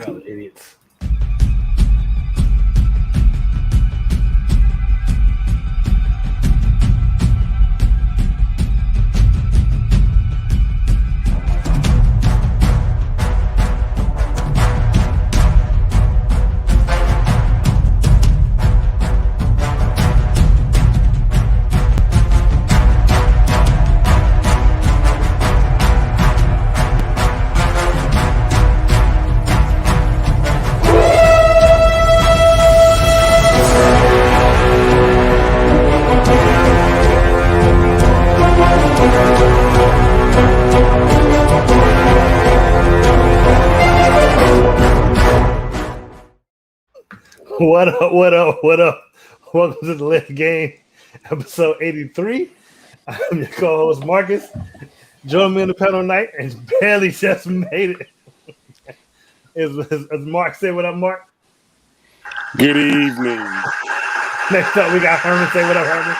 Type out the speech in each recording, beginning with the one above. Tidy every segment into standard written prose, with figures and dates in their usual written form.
Y'all are idiots. What up, what up, what up? Welcome to the Left Game, episode 83. I'm your co-host, Marcus. Join me on the panel tonight and barely just made it. As Mark said, what up, Mark? Good evening. Next up, we got Herman. Say what up, Herman.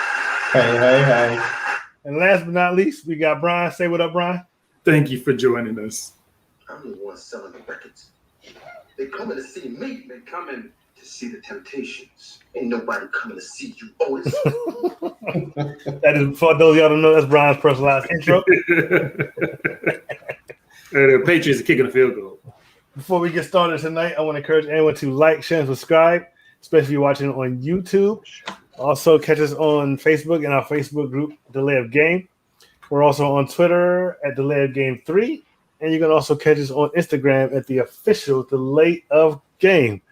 Hey. And last but not least, we got Brian. Say what up, Brian. Thank you for joining us. I'm the one selling the records. They coming to see me. They coming to see the Temptations. Ain't nobody coming to see you, Otis. That is, for those of y'all don't know, that's Brian's personalized intro. The Patriots are kicking a field goal. Before we get started tonight, I want to encourage anyone to like, share, and subscribe, especially if you're watching on YouTube. Also, catch us on Facebook in our Facebook group, Delay of Game. We're also on Twitter at Delay of Game 3. And you can also catch us on Instagram at the official Delay of Game.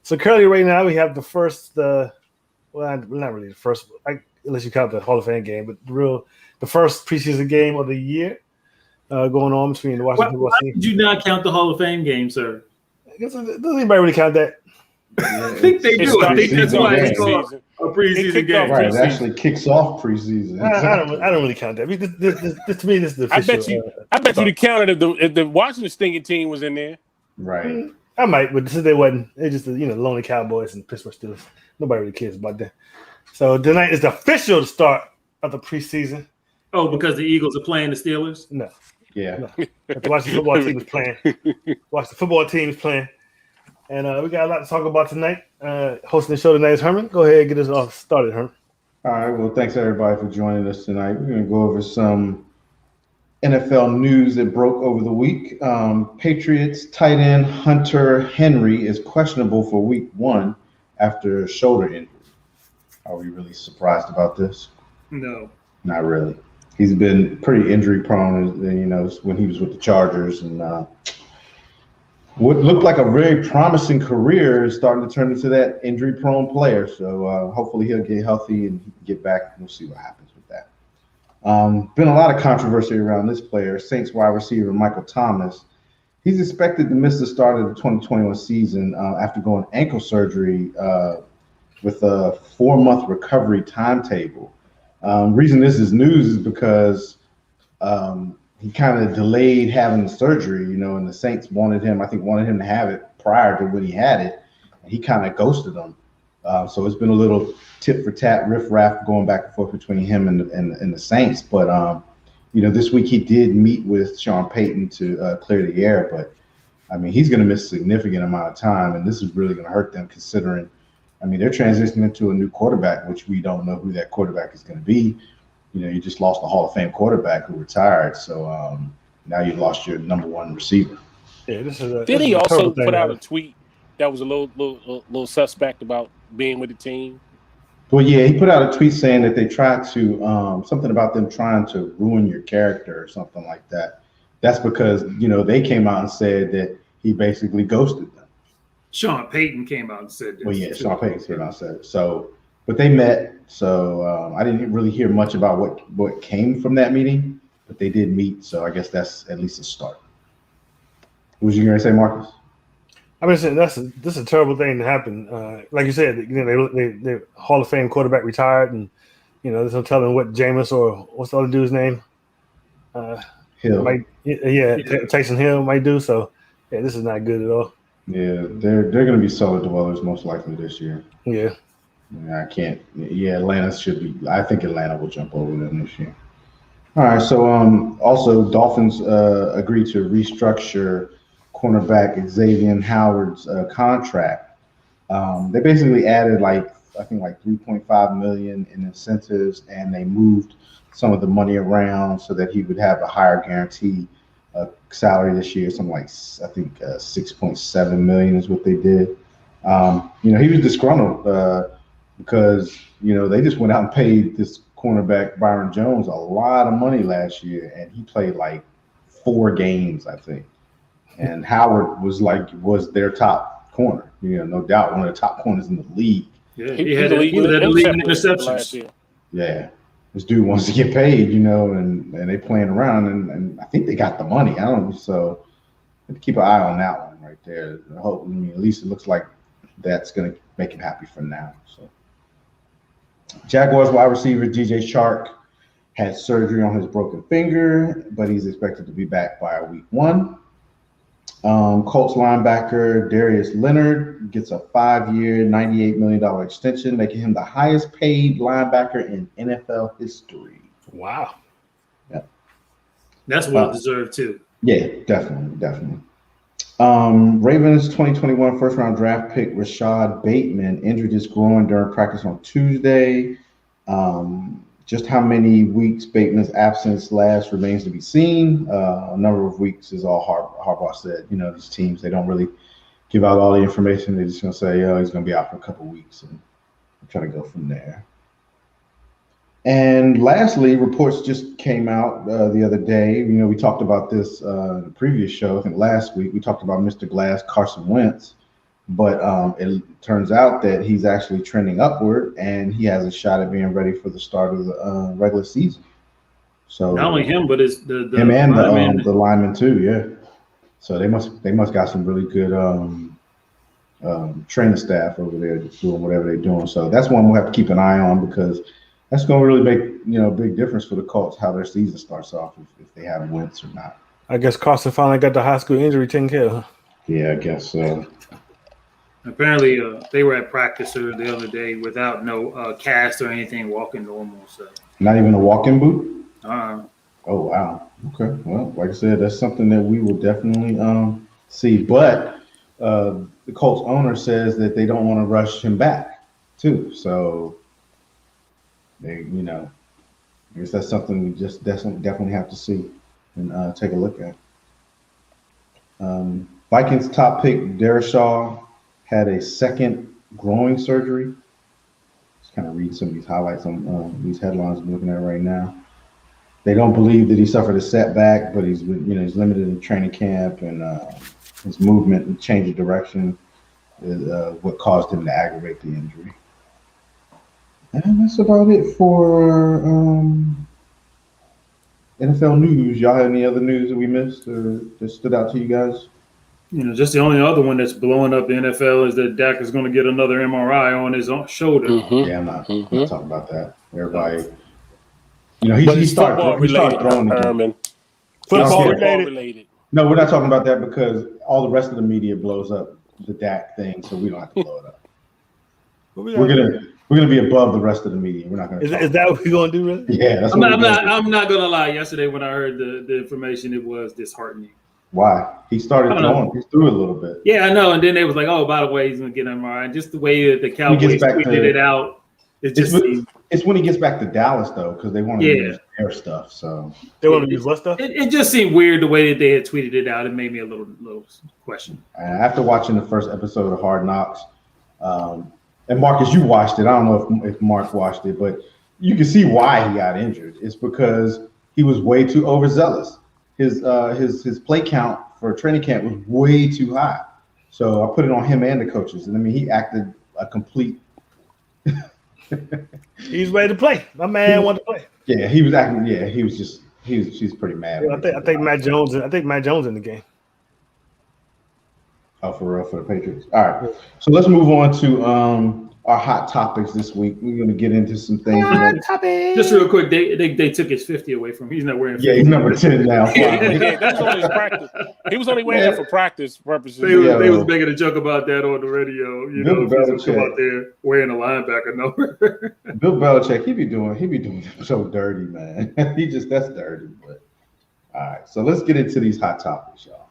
So currently right now we have the first, well, not really the first, unless you count the Hall of Fame game, but the first preseason game of the year going on between the Washington football team. Why did you not count the Hall of Fame game, sir? Doesn't anybody really count that? I think they do. I think that's why it's called a preseason game. Right, it actually kicks off preseason. I don't really count that. I mean, this to me, this is the official. I bet you counted if the Washington stinking team was in there. Right. I might, but since they wasn't, they just lonely Cowboys and Pittsburgh Steelers. Nobody really cares about that. So tonight is the official start of the preseason. Oh, because the Eagles are playing the Steelers? No. Yeah. No. The Washington football team is playing. Watch the football team is playing. And we got a lot to talk about tonight. Hosting the show tonight is Herman. Go ahead and get us all started, Herman. All right. Well, thanks everybody for joining us tonight. We're going to go over some NFL news that broke over the week. Patriots tight end Hunter Henry is questionable for week 1 after a shoulder injury. Are we really surprised about this? No. Not really. He's been pretty injury prone, when he was with the Chargers, and what looked like a very promising career is starting to turn into that injury prone player. So hopefully he'll get healthy and get back. We'll see what happens with that. Been a lot of controversy around this player, Saints wide receiver Michael Thomas. He's expected to miss the start of the 2021 season after going ankle surgery with a 4-month recovery timetable. Reason this is news is because he kind of delayed having the surgery, and the Saints wanted him to have it prior to when he had it, and he kind of ghosted them. So it's been a little tit for tat, riff-raff going back and forth between him and the Saints. But, this week he did meet with Sean Payton to clear the air. But, I mean, he's going to miss a significant amount of time, and this is really going to hurt them considering, they're transitioning to a new quarterback, which we don't know who that quarterback is going to be. You just lost a Hall of Fame quarterback who retired. So now you've lost your number 1 receiver. Yeah, Did he also put out a tweet that was a little suspect about being with the team? Well, yeah, he put out a tweet saying that they tried to something about them trying to ruin your character or something like that. That's because they came out and said that he basically ghosted them. Sean Payton came out and said this. Well, yeah, Sean Payton came out and said it. So, but they met. So I didn't really hear much about what came from that meeting, but they did meet. So I guess that's at least a start. What was you going to say, Marcus? This is a terrible thing to happen. Like you said, they Hall of Fame quarterback retired, and there's no telling what Jameis or what's the other dude's name, Hill. Tyson Hill might do. So yeah, this is not good at all. Yeah, they're going to be solid dwellers most likely this year. Yeah. I can't. Yeah, Atlanta should be. I think Atlanta will jump over them this year. All right. So also Dolphins agreed to restructure cornerback Xavier Howard's contract. They basically added like 3.5 million in incentives, and they moved some of the money around so that he would have a higher guarantee salary this year. Something like 6.7 million is what they did. He was disgruntled because they just went out and paid this cornerback Byron Jones a lot of money last year, and he played like 4 games, I think. And Howard was their top corner, no doubt one of the top corners in the league. Yeah, he had the league in interceptions. Yeah, this dude wants to get paid, and they playing around, and I think they got the money. I don't know, so keep an eye on that one right there. I hope. At least it looks like that's going to make him happy for now. So, Jaguars wide receiver DJ Chark had surgery on his broken finger, but he's expected to be back by week 1. Colts linebacker Darius Leonard gets a 5-year, $98 million extension, making him the highest paid linebacker in NFL history. Wow. Yeah. That's well deserved too. Yeah, definitely. Ravens 2021 first-round draft pick Rashad Bateman injured his groin during practice on Tuesday. Just how many weeks Bateman's absence lasts remains to be seen. A number of weeks is all Harbaugh said. These teams, they don't really give out all the information. They're just going to say, he's going to be out for a couple of weeks, and try to go from there. And lastly, reports just came out the other day. We talked about this in the previous show. I think last week we talked about Mr. Glass, Carson Wentz. But it turns out that he's actually trending upward, and he has a shot at being ready for the start of the regular season. So not only him, but it's the him and the lineman too. Yeah. So they must got some really good training staff over there doing whatever they're doing. So that's one we'll have to keep an eye on, because that's going to really make a big difference for the Colts how their season starts off if they have Wentz or not. I guess Carson finally got the high school injury taken care of. Yeah, I guess so. Apparently, they were at practice the other day without no cast or anything, walking normal. So not even a walking boot. Oh wow. Okay. Well, like I said, that's something that we will definitely see. But the Colts owner says that they don't want to rush him back too. So they, I guess that's something we just definitely have to see and take a look at. Vikings top pick Darashaw had a second groin surgery. Just kind of read some of these highlights on these headlines I'm looking at right now. They don't believe that he suffered a setback, but he's limited in training camp, and his movement and change of direction is what caused him to aggravate the injury. And that's about it for NFL news. Y'all have any other news that we missed or that stood out to you guys? Just the only other one that's blowing up the NFL is that Dak is going to get another MRI on his own shoulder. Mm-hmm. Yeah, I'm not talking about that. Everybody, he started throwing again. Football related. No, we're not talking about that because all the rest of the media blows up the Dak thing, so we don't have to blow it up. We're gonna be above the rest of the media. We're not gonna. Is that what we're gonna do? Really? Yeah, that's I'm not gonna lie. Yesterday when I heard the information, it was disheartening. Why? He started throwing. He threw a little bit. Yeah, I know. And then they was like, "Oh, by the way, he's gonna get an MRI." Just the way that the Cowboys tweeted it out, it's when he gets back to Dallas though, because they want to use their stuff. So they want to use what stuff? It just seemed weird the way that they had tweeted it out. It made me a little question. After watching the first episode of Hard Knocks, and Marcus, you watched it. I don't know if Mark watched it, but you can see why he got injured. It's because he was way too overzealous. His play count for training camp was way too high. So I put it on him and the coaches. And I mean, he acted a complete. He's ready to play. My man wanted to play. Yeah, he was acting. Yeah, he was pretty mad. Yeah, I think Matt Jones. I think Matt Jones in the game. Oh, for real, for the Patriots. All right, so let's move on to our hot topics this week. We're going to get into some things. Just real quick, they took his 50 away from him. He's not wearing 50. Yeah, he's number 10 now. Yeah, that's only his practice. He was only wearing that for practice purposes. They was making a joke about that on the radio. Bill Belichick come out there wearing a linebacker number. Bill Belichick, he be doing so dirty, man. That's dirty. But all right, so let's get into these hot topics, y'all.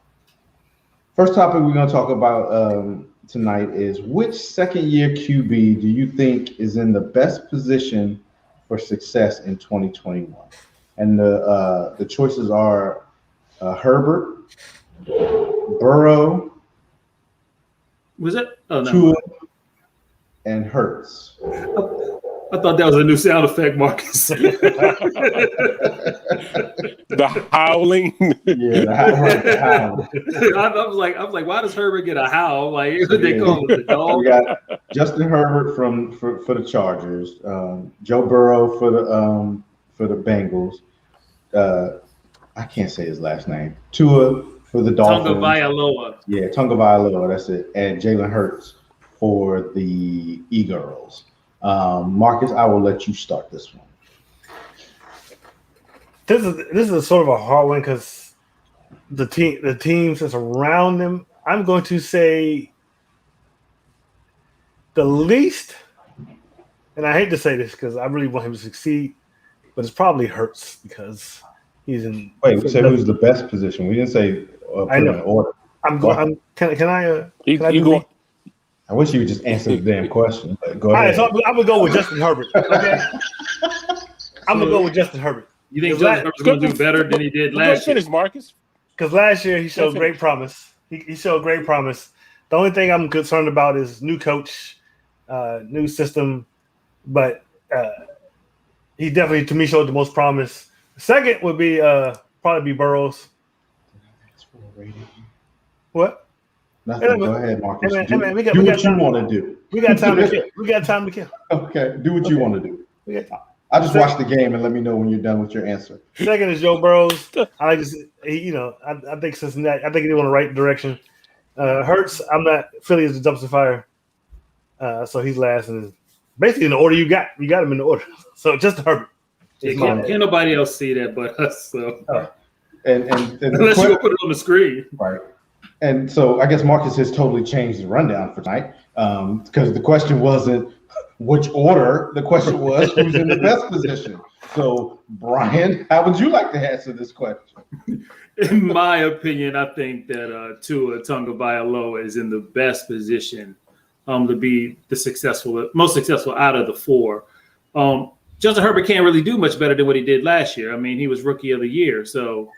First topic we're going to talk about tonight is which second-year QB do you think is in the best position for success in 2021? And the choices are Herbert, Burrow, Was it? Oh no. Tua, and Hurts. I thought that was a new sound effect, Marcus. The howling. Yeah, the howl. I was like, why does Herbert get a howl? Like they call it the dog. We got Justin Herbert for the Chargers, Joe Burrow for the Bengals. I can't say his last name. Tua for the Dolphins. Tagovailoa. Yeah, Tagovailoa, that's it. And Jalen Hurts for the Eagles. Marcus, I will let you start this one. This is a sort of a hard one because the teams that's around them. I'm going to say the least, and I hate to say this because I really want him to succeed, but it's probably Hurts because he's in. Wait, we said who's the best position. We didn't say I know. in order. I'm going. Can I? Can I You go. I wish you would just answer the damn question. But go All ahead. right, so I'm gonna go with Justin Herbert. Okay, I'm gonna go with Justin Herbert. You think Justin Herbert's going to do better than he did last year? Finish, Marcus. Because last year he showed great promise. He showed great promise. The only thing I'm concerned about is new coach, new system, but he definitely to me showed the most promise. Second would be probably be Burrows. What? Nothing. Go ahead, Marcus. Hey, man, we do got what you time. want to do. We got time to kill. We got time to kill. Okay, do what you want to do. We got- I just watch the game and let me know when you're done with your answer. Second is Joe Burrows. I think Cincinnati. I think he's on the right direction. Hurts. I'm not. Philly is the dumpster fire. So he's last, and basically in the order you got him in the order. So just Herbert. Can't nobody else see that but us. So. And Unless you put it on the screen, right? And so I guess Marcus has totally changed the rundown for tonight because the question wasn't which order. The question was who's in the best position. So Brian, how would you like to answer this question? in my opinion, I think that Tua Tagovailoa is in the best position to be the most successful out of the four. Justin Herbert can't really do much better than what he did last year. I mean, he was Rookie of the Year, so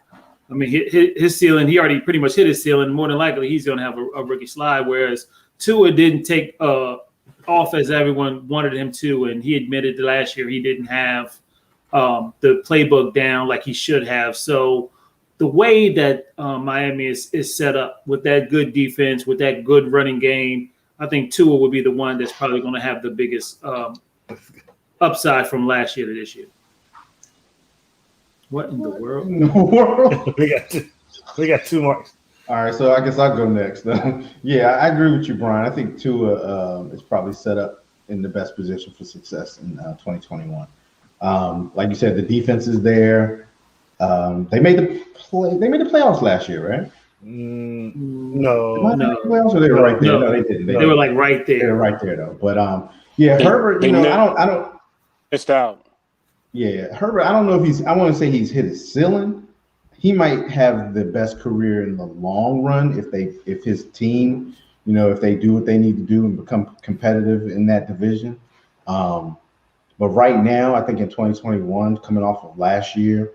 I mean, his ceiling, he already pretty much hit his ceiling. More than likely, he's going to have a rookie slide, whereas Tua didn't take off as everyone wanted him to, and he admitted that last year he didn't have the playbook down like he should have. So the way that Miami is set up with that good defense, with that good running game, I think Tua will be the one that's probably going to have the biggest upside from last year to this year. What in the world? we got two marks. All right, so I guess I'll go next. Yeah, I agree with you, Brian. I think Tua is probably set up in the best position for success in 2021. Like you said, the defense is there. They made the playoffs last year, right? No. Playoffs, or they were right there. No, they didn't. They were like right there. They were right there though. But Herbert, I don't. It's out. Yeah, Herbert. I don't know if I want to say he's hit his ceiling. He might have the best career in the long run if his team, if they do what they need to do and become competitive in that division. But right now, I think in 2021, coming off of last year,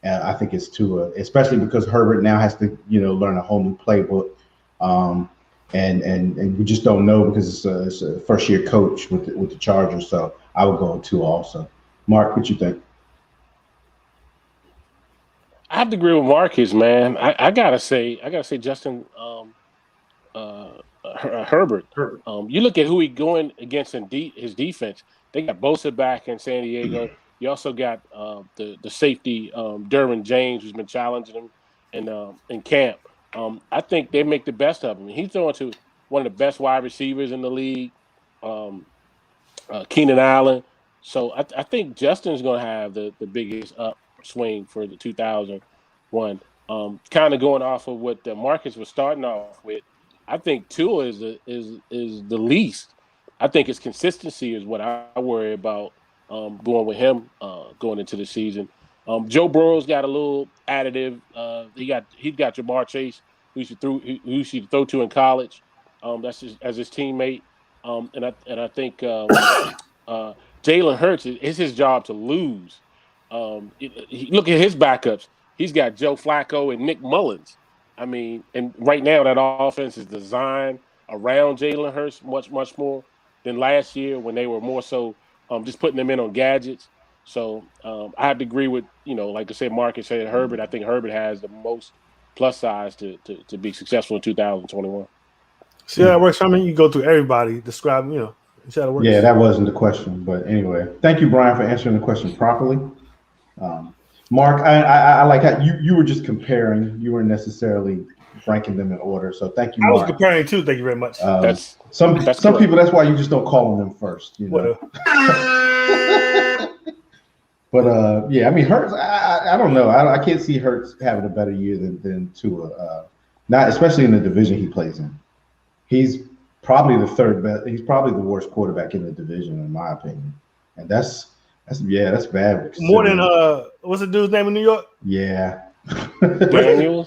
I think it's Tua, especially because Herbert now has to, learn a whole new playbook. And we just don't know because it's a first-year coach with the Chargers. So I would go with Tua also. Mark, what you think? I have to agree with Marcus, man. I gotta say Justin Herbert. You look at who he going against in his defense. They got Bosa back in San Diego. You also got the safety Derwin James, who's been challenging him in camp. I think they make the best of him. He's throwing to one of the best wide receivers in the league, Keenan Allen. So I think Justin's going to have the biggest upswing for the 2001. Kind of going off of what Marcus was starting off with, I think Tua is the least. I think his consistency is what I worry about going with him going into the season. Joe Burrow's got a little additive. He's got Jamar Chase who he should throw to in college. That's as his teammate. And I think Jalen Hurts it's his job to lose. Look at his backups. He's got Joe Flacco and Nick Mullins. I mean, and right now that offense is designed around Jalen Hurts much more than last year when they were more so just putting them in on gadgets. So I have to agree with like I said, Marcus said Herbert. I think Herbert has the most plus size to be successful in 2021. See how that works? I mean, you go through everybody, describe, see how it works. Yeah, that wasn't the question, but anyway, thank you, Brian, for answering the question properly. Mark, I like how you were just comparing. You weren't necessarily ranking them in order. So thank you, Mark. I was comparing too. Thank you very much. That's some people. That's why you just don't call them first. But yeah, I mean, Hurts. I don't know. I can't see Hurts having a better year than Tua. Not especially in the division he plays in. He's probably the third best. He's probably the worst quarterback in the division, in my opinion. And that's bad. More than what's the dude's name in New York? Yeah. Daniel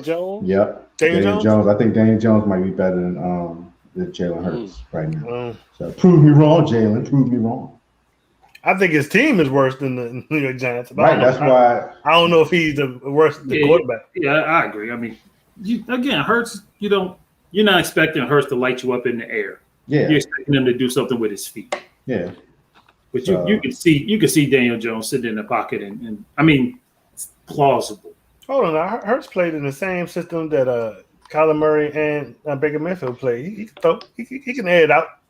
Jones. Yep. Daniel Jones. I think Daniel Jones might be better than Jalen Hurts right now. So prove me wrong, Jalen. Prove me wrong. I think his team is worse than the New York Giants. Right. That's why I don't know if he's the worst quarterback. Yeah, I agree. I mean, Hurts. You're not expecting Hurts to light you up in the air. Yeah. You're expecting him to do something with his feet. Yeah. But you can see Daniel Jones sitting in the pocket and I mean, it's plausible. Hold on, Hurts played in the same system that Kyler Murray and Baker Mayfield played. He can throw. He can air it out.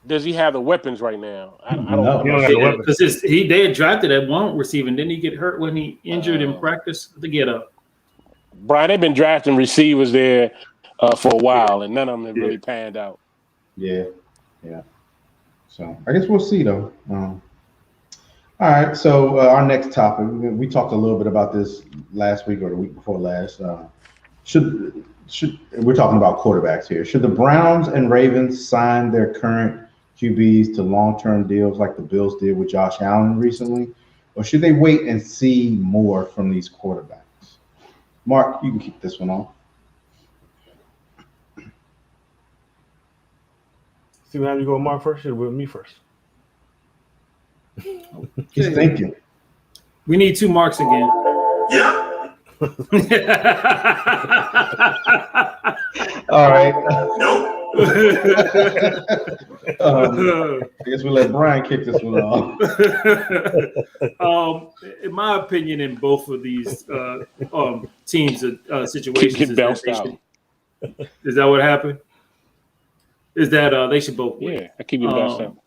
Does he have the weapons right now? I don't know. Because they had drafted at one receiver, and didn't he get hurt when he injured in practice? I think he had Brian, they've been drafting receivers there for a while, and none of them have really panned out. Yeah. So I guess we'll see though. All right. So our next topic, we talked a little bit about this last week or the week before last. Should we're talking about quarterbacks here? Should the Browns and Ravens sign their current QBs to long-term deals like the Bills did with Josh Allen recently, or should they wait and see more from these quarterbacks? Mark, you can keep this one off. See, we have to go with Mark first or with me first? He's thinking. We need two Marks again. Yeah. All right. No. I guess we'll let Brian kick this one off. In my opinion, in both of these teams' situations, is that what happened? Is that they should both win? Yeah, I keep you bounced out.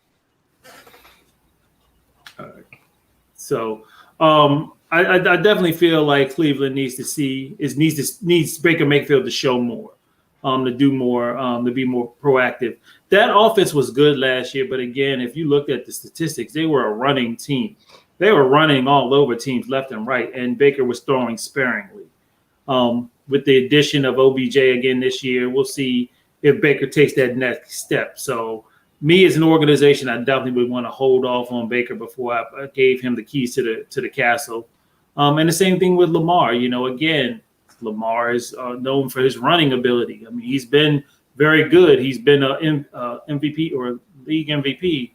All right. So I definitely feel like Cleveland needs Baker Mayfield to show more, to do more, to be more proactive. That offense was good last year, but again, if you looked at the statistics, they were a running team. They were running all over teams left and right, and Baker was throwing sparingly. With the addition of OBJ again this year, we'll see if Baker takes that next step. So me as an organization, I definitely would want to hold off on Baker before I gave him the keys to the castle. And the same thing with Lamar. Again, Lamar is known for his running ability. I mean, he's been very good. He's been an MVP or league MVP,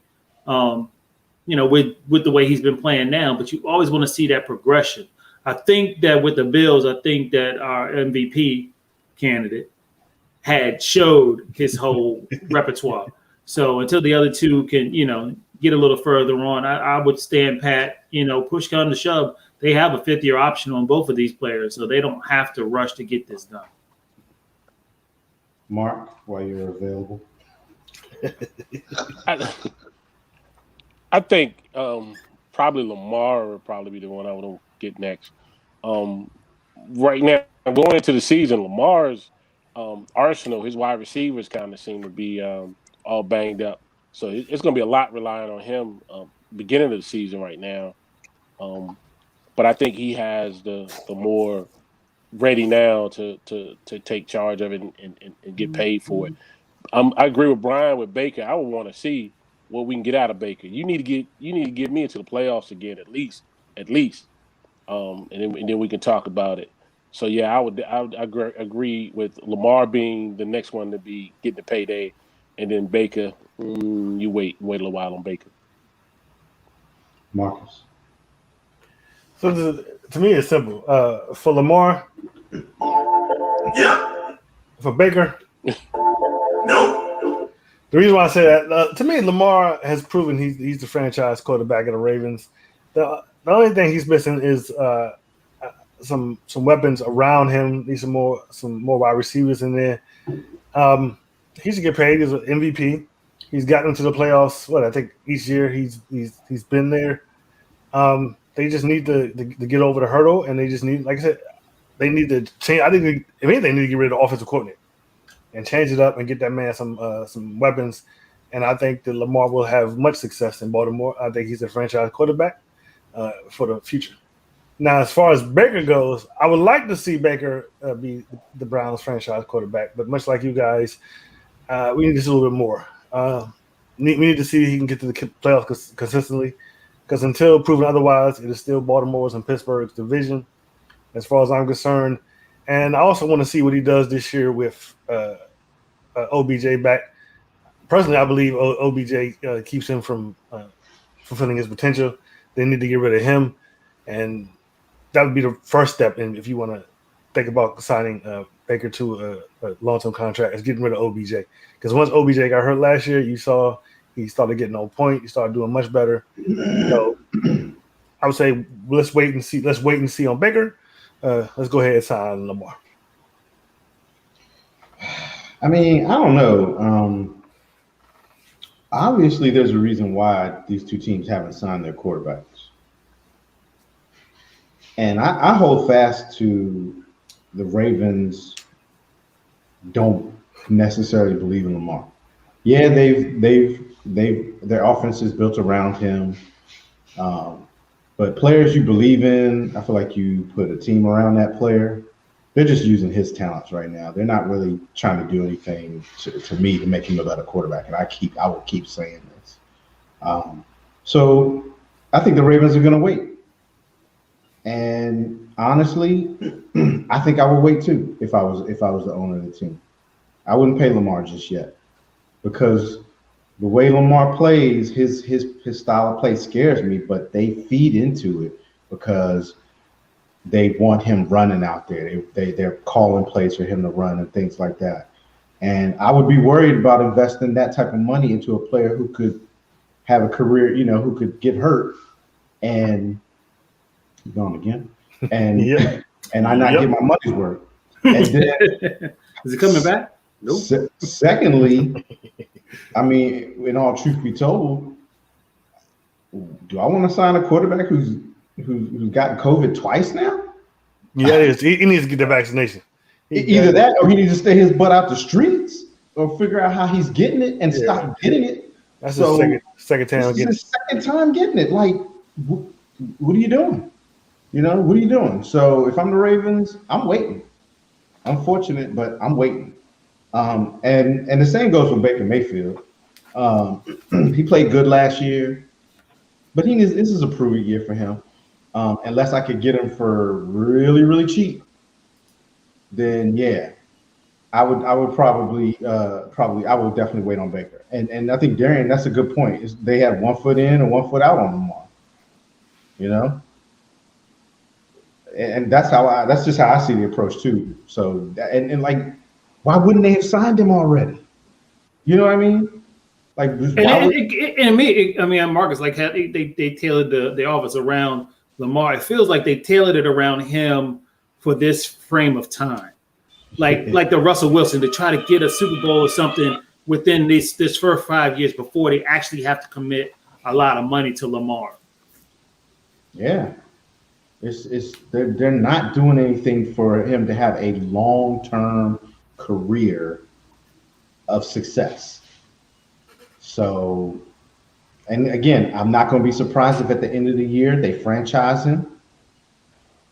with the way he's been playing now. But you always want to see that progression. I think that with the Bills, I think that our MVP candidate had showed his whole repertoire. So until the other two can, get a little further on, I would stand pat, push come to shove. They have a 5th-year option on both of these players, so they don't have to rush to get this done. Mark, while you're available. I think probably Lamar would probably be the one I would get next. Right now, going into the season, Lamar's arsenal, his wide receivers kind of seem to be all banged up. So it's going to be a lot relying on him beginning of the season right now. But I think he has the more ready now to take charge of it and get paid for it. I agree with Brian with Baker. I would want to see what we can get out of Baker. You need to get me into the playoffs again at least. and then we can talk about it. So yeah, I would agree with Lamar being the next one to be getting the payday, and then Baker. You wait a little while on Baker. Marcus. So to me, it's simple. For Lamar, Yeah. for Baker, No. the reason why I say that, to me, Lamar has proven he's the franchise quarterback of the Ravens. The only thing he's missing is some weapons around him. Need some more wide receivers in there. He should get paid. He's an MVP. He's gotten to the playoffs. I think each year he's been there. They just need to get over the hurdle, and they just need, like I said, they need to change. I think if anything, they need to get rid of the offensive coordinator and change it up and get that man some weapons. And I think that Lamar will have much success in Baltimore. I think he's a franchise quarterback for the future. Now, as far as Baker goes, I would like to see Baker be the Browns franchise quarterback, but much like you guys, we need to see a little bit more. We need to see if he can get to the playoffs consistently, because until proven otherwise, it is still Baltimore's and Pittsburgh's division, as far as I'm concerned. And I also want to see what he does this year with OBJ back. Personally, I believe OBJ keeps him from fulfilling his potential. They need to get rid of him, and that would be the first step in if you want to think about signing Baker to a long-term contract, is getting rid of OBJ. Because once OBJ got hurt last year, you saw he started getting on point. He started doing much better. So I would say let's wait and see. Let's wait and see on Baker. Let's go ahead and sign Lamar. I mean, I don't know. Obviously, there's a reason why these two teams haven't signed their quarterbacks. And I hold fast to the Ravens don't necessarily believe in Lamar. Yeah, their offense is built around him. But players you believe in, I feel like you put a team around that player. They're just using his talents right now. They're not really trying to do anything to me to make him a better quarterback. And I will keep saying this. So I think the Ravens are going to wait. And honestly, I think I would wait too if I was the owner of the team. I wouldn't pay Lamar just yet, because the way Lamar plays, his style of play scares me, but they feed into it because they want him running out there. They're calling plays for him to run and things like that. And I would be worried about investing that type of money into a player who could have a career, who could get hurt and gone again, and and I not get my money's worth. And then, is it coming back? Nope. Secondly, I mean, in all truth be told, do I want to sign a quarterback who's gotten COVID twice now? Yeah, he needs to get the vaccination. Either that, or he needs to stay his butt out the streets, or figure out how he's getting it and stop getting it. That's his second time getting it. His second time getting it. Like, what are you doing? What are you doing? So if I'm the Ravens, I'm waiting. Unfortunate, but I'm waiting. And the same goes with Baker Mayfield. He played good last year, but this is a proven year for him. Unless I could get him for really, really cheap, then yeah, I would probably I would definitely wait on Baker. And I think Darian, that's a good point. They have 1 foot in and 1 foot out on Lamar. And that's just how I see the approach too. So and like, why wouldn't they have signed him already? You know what I mean? Like, Marcus, like they tailored the offense around Lamar. It feels like they tailored it around him for this frame of time, like the Russell Wilson, to try to get a Super Bowl or something within this first 5 years before they actually have to commit a lot of money to Lamar. Yeah. They're not doing anything for him to have a long-term career of success. So, and again, I'm not going to be surprised if at the end of the year they franchise him,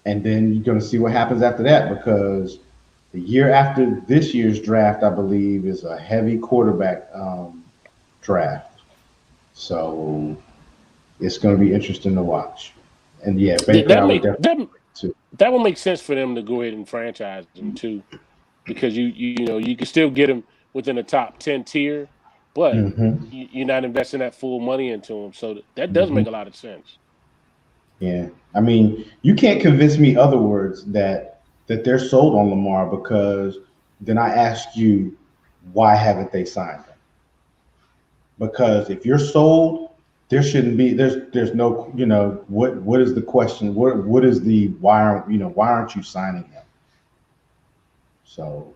and then you're going to see what happens after that, because the year after this year's draft, I believe, is a heavy quarterback draft. So it's going to be interesting to watch. And yeah, Baker, I would definitely that would make sense for them to go ahead and franchise him too, because you can still get him within the top 10 tier, but you're not investing that full money into him. So that does make a lot of sense. Yeah, I mean, you can't convince me other words that they're sold on Lamar, because then I ask you, why haven't they signed him? Because if you're sold, there shouldn't be there's no, what is the question? What is the why aren't you signing him? So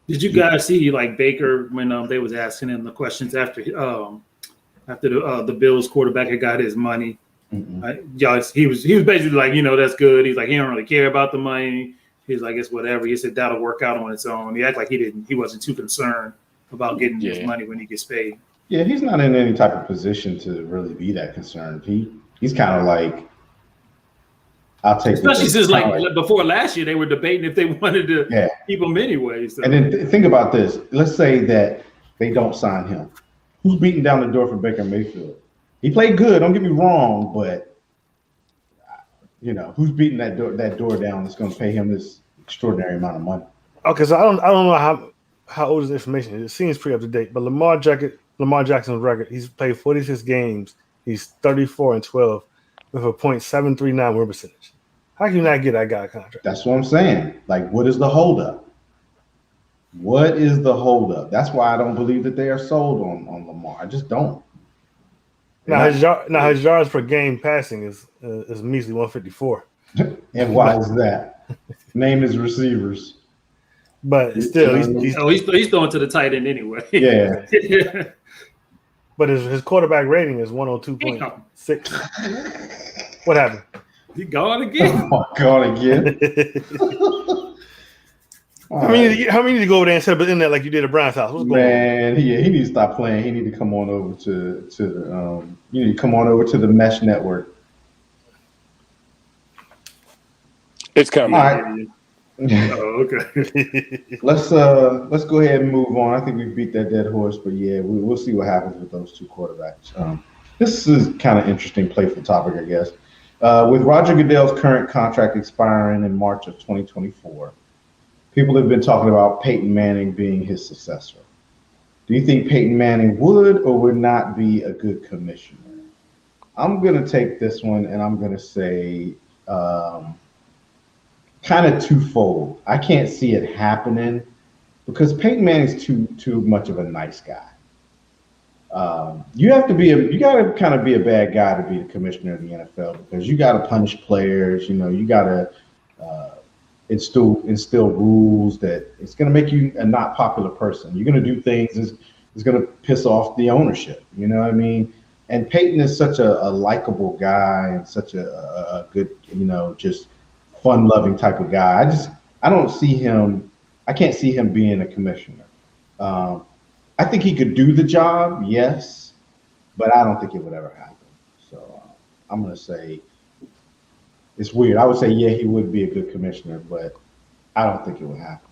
did you guys see like Baker when they was asking him the questions after the Bills quarterback had got his money? He was basically like, that's good. He's like, he don't really care about the money. He's like, it's whatever. He said that'll work out on its own. He acted like he wasn't too concerned about getting his money when he gets paid. Yeah, he's not in any type of position to really be that concerned. He's kind of like, I'll take. Especially since like before last year, they were debating if they wanted to keep him anyway. So. And then think about this. Let's say that they don't sign him. Who's beating down the door for Baker Mayfield? He played good. Don't get me wrong, but who's beating that door down that's going to pay him this extraordinary amount of money? Okay, so I don't know how old his information is. It seems pretty up to date, but Lamar Jackson's record, he's played 46 games. He's 34-12 with a .739 win percentage. How can you not get that guy a contract? That's what I'm saying. Like, what is the holdup? What is the holdup? That's why I don't believe that they are sold on Lamar. I just don't. Now his yards per game passing is measly 154. And why is that? Name his receivers. But still, he's throwing to the tight end anyway. Yeah. But his quarterback rating is 102.6. What happened? He gone again. Oh, gone again. How many need to go over there and set up in there like you did at Brown's house? What's going on? He needs to stop playing. He need to come on over to the Mesh Network. It's coming. All right. Okay. Let's go ahead and move on. I think we beat that dead horse, but yeah, we'll see what happens with those two quarterbacks. This is kind of interesting, playful topic, I guess. With Roger Goodell's current contract expiring in March of 2024, people have been talking about Peyton Manning being his successor. Do you think Peyton Manning would or would not be a good commissioner? I'm going to take this one and I'm going to say kind of twofold. I can't see it happening because Peyton Manning's too much of a nice guy. You got to kind of be a bad guy to be the commissioner of the NFL, because you got to punish players. You got to instill rules that it's going to make you a not popular person. You're going to do things that's going to piss off the ownership. You know what I mean? And Peyton is such a likable guy and such a good, just fun-loving type of guy. I don't see him. I can't see him being a commissioner. I think he could do the job, yes, but I don't think it would ever happen. So I'm going to say it's weird. I would say, yeah, he would be a good commissioner, but I don't think it would happen.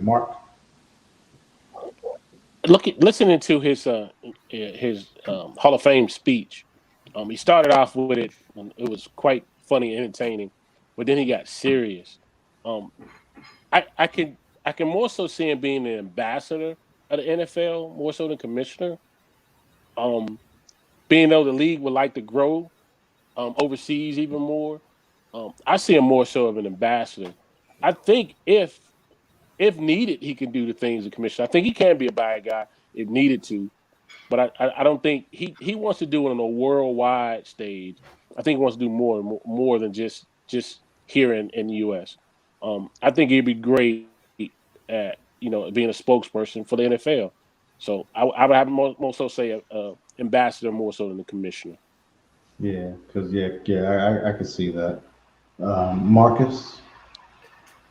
Mark? Listening to his Hall of Fame speech, he started off with it, and it was quite funny and entertaining, but then he got serious. I can more so see him being an ambassador of the NFL more so than commissioner. Being though the league would like to grow overseas even more, I see him more so of an ambassador. I think if needed, he can do the things the commissioner. I think he can be a bad guy if needed to, but I don't think he wants to do it on a worldwide stage. I think he wants to do more than just here in the U.S. I think he'd be great at being a spokesperson for the NFL. So I would have more so say ambassador more so than the commissioner. Yeah, because I could see that. Marcus?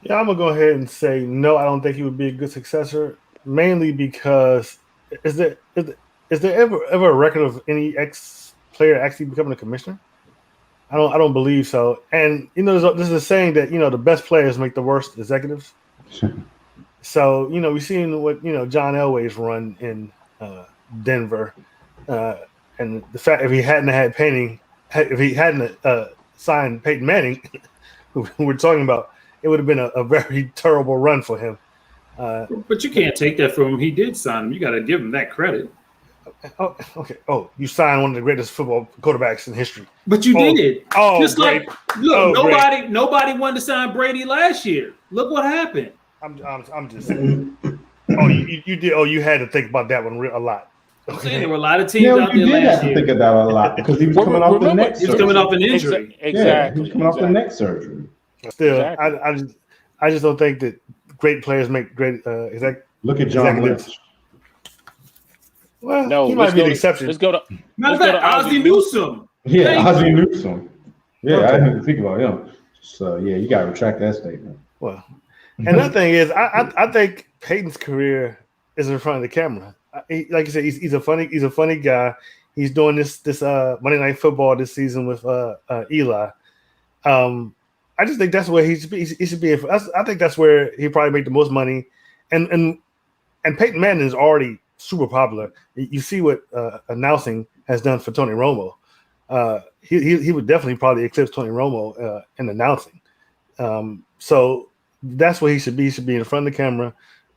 Yeah, I'm gonna go ahead and say no. I don't think he would be a good successor, mainly because is there ever a record of any ex-player actually becoming a commissioner? I don't believe so. And there's a saying that the best players make the worst executives. So we've seen what John Elway's run in Denver, and the fact if he hadn't had if he hadn't signed Peyton Manning, who we're talking about, it would have been a very terrible run for him. But you can't take that from him. He did sign him. You got to give him that credit. Oh, okay. Oh, you signed one of the greatest football quarterbacks in history. But you did. Oh, just great. Like look, nobody wanted to sign Brady last year. Look what happened. I'm just saying. Oh, you did. Oh, you had to think about that one a lot. I'm saying there were a lot of teams out there last year. You did have to think of that a lot because he was coming off the neck surgery. He was coming off an injury. Exactly. Yeah, he was coming off the neck surgery. Still, exactly. I just don't think that great players make great. Look at John Lynch. Well, no, he might be the exception. Let's go to. Matter of fact, Ozzie Newsome. Yeah, Ozzie Newsome. Yeah, okay. I didn't even think about him. So yeah, you got to retract that statement. Well, another thing is, I think Peyton's career is in front of the camera. Like you said, he's a funny guy. He's doing this Monday Night Football this season with Eli. I just think that's where he should be. I think that's where he probably make the most money. And Peyton Manning is already super popular. You see what announcing has done for Tony Romo. He would definitely probably eclipse Tony Romo in announcing. So that's what he should be. He should be in front of the camera,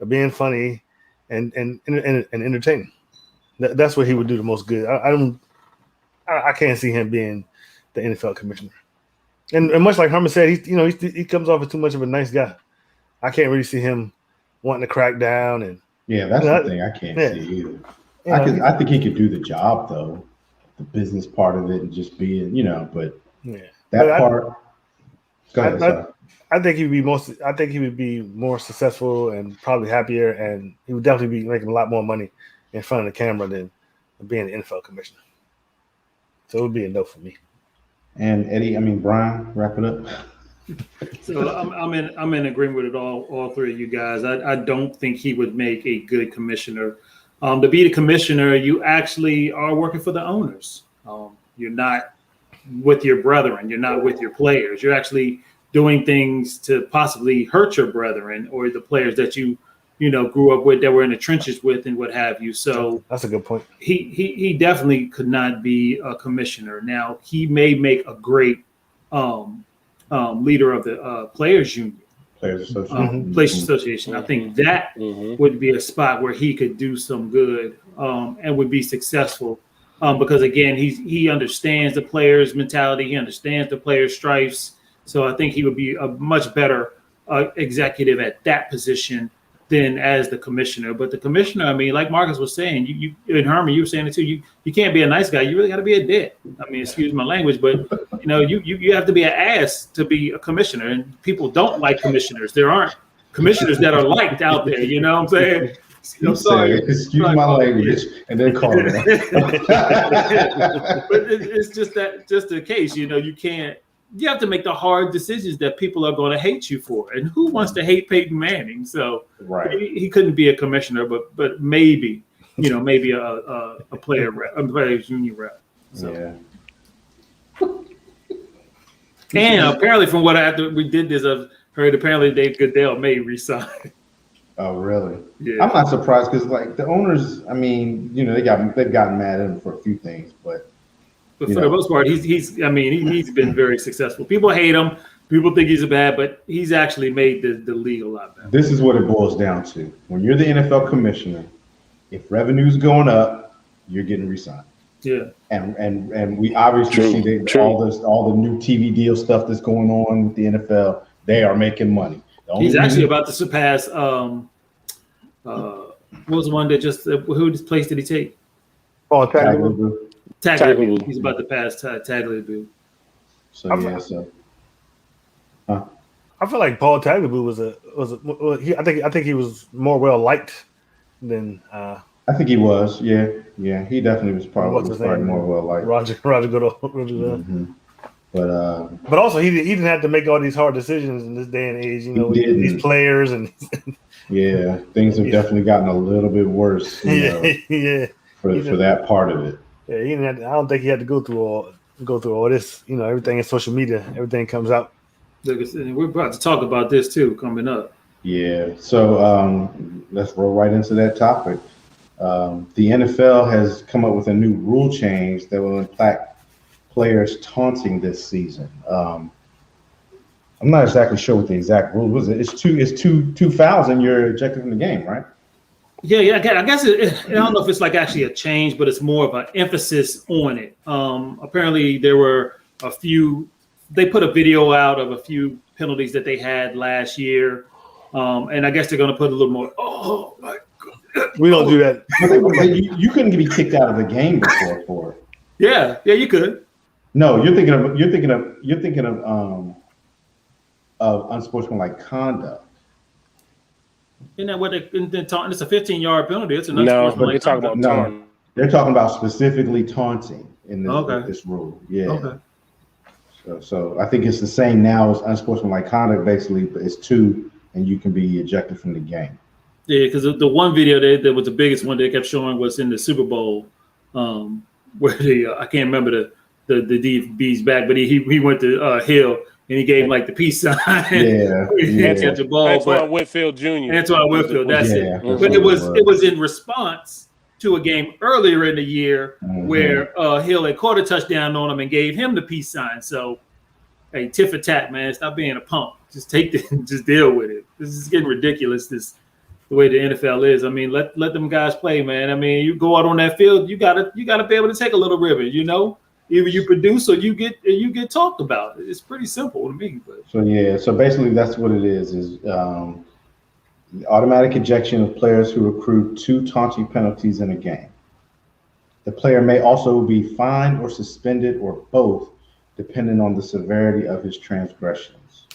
being funny and entertaining. That's what he would do the most good. I can't see him being the NFL commissioner. And much like Herman said, he comes off as too much of a nice guy. I can't really see him wanting to crack down and. Yeah, that's the thing I can't see either. I think he could do the job though, the business part of it and just being, but that part. Go ahead. I think he would be more successful and probably happier, and he would definitely be making a lot more money in front of the camera than being the NFL commissioner. So it would be a no for me. And Brian, wrap it up. So I'm in agreement with it all three of you guys. I don't think he would make a good commissioner. To be the commissioner, you actually are working for the owners. You're not with your brethren. You're not with your players. You're actually doing things to possibly hurt your brethren or the players that you grew up with, that were in the trenches with, and what have you. So that's a good point. He definitely could not be a commissioner. Now he may make a great leader of the Players Union, Players Association. I think that would be a spot where he could do some good and would be successful because again, he understands the players' mentality, he understands the players' stripes. So I think he would be a much better executive at that position than as the commissioner. But the commissioner, like Marcus was saying, you and Herman, you were saying it too. You can't be a nice guy. You really got to be a dick. Excuse my language, but you have to be an ass to be a commissioner. And people don't like commissioners. There aren't commissioners that are liked out there. You know what I'm saying? I'm sorry. Excuse my language, and then call it. But it's just the case. You can't. You have to make the hard decisions that people are going to hate you for. And who wants to hate Peyton Manning? So he couldn't be a commissioner, but maybe, maybe a player rep, a players union rep. So. Yeah. And apparently from what after we did this, I've heard apparently Dave Goodell may resign. Oh, really? Yeah. I'm not surprised because the owners, they've gotten mad at him for a few things, but for the most part, he's been very successful. People hate him. People think he's bad, but he's actually made the league a lot better. This is what it boils down to. When you're the NFL commissioner, if revenue's going up, you're getting re-signed. Yeah. And we obviously see all the new TV deal stuff that's going on with the NFL. They are making money. He's actually about to surpass. What was the one that whose place did he take? Oh, Tagliabue. He's about to pass Tagliabue. I feel like Paul Tagliabue I think he was more well liked than. I think he was. Yeah. He definitely was probably more well liked. Roger Goodell. Mm-hmm. But also he didn't have to make all these hard decisions in this day and age. With these players and. Yeah, things have definitely gotten a little bit worse. For that part of it. Yeah, he didn't I don't think he had to go through all this. Everything in social media, everything comes out. We're about to talk about this too coming up. Yeah. So let's roll right into that topic. The NFL has come up with a new rule change that will impact players taunting this season. I'm not exactly sure what the exact rule was. It's two fouls and you're ejected from the game, right? Yeah. I guess I don't know if it's like actually a change, but it's more of an emphasis on it. Apparently, there were a few. They put a video out of a few penalties that they had last year, and I guess they're going to put a little more. Oh my God! We don't do that. You couldn't be kicked out of the game before for it. Yeah, you could. No, you're thinking of unsportsmanlike conduct. Isn't that what it's a 15-yard penalty? It's an No, but they're unsportsmanlike talking conduct. about taunting. They're talking about specifically taunting in Okay. this rule. Yeah. Okay. So I think it's the same now as unsportsmanlike conduct, basically, but it's 2, and you can be ejected from the game. Yeah, because the one video that was the biggest one they kept showing was in the Super Bowl, where I can't remember the DB's back, but he went to Hill and he gave him like the peace sign. Yeah, He can't catch the ball. Antoine Whitfield Jr. Antoine Whitfield, that's Yeah, it. that's But what it was it was. in response to a game earlier in the year where Hill had caught a touchdown on him and gave him the peace sign. So, hey, tiff for tat, man. Stop being a punk. Just just deal with it. This is getting ridiculous. The way the NFL is. I mean, let them guys play, man. I mean, you go out on that field, you gotta be able to take a little ribbon, you know. Either you produce or you get talked about. It's pretty simple to me. But. So basically that's what it is the automatic ejection of players who accrue 2 taunting penalties in a game. The player may also be fined or suspended or both, depending on the severity of his transgressions.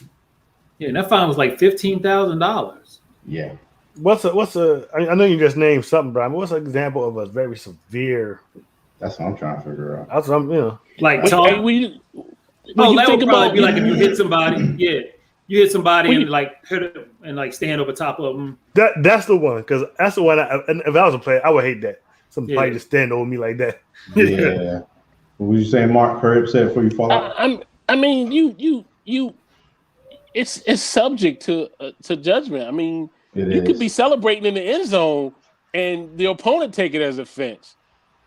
Yeah, and that fine was like $15,000. Yeah. I know you just named something, Brian, but what's an example of a very severe? That's what I'm trying to figure out. That's what I'm, Like That that would probably be like if you hit somebody. Yeah, you hit somebody and like hit them and like stand over top of them. That's the one, because that's the one. If I was a player, I would hate that. Somebody just stand over me like that. Yeah. What were you saying, Mark? Herb said before you follow up? I mean, you. It's subject to judgment. I mean, you could be celebrating in the end zone, and the opponent take it as offense.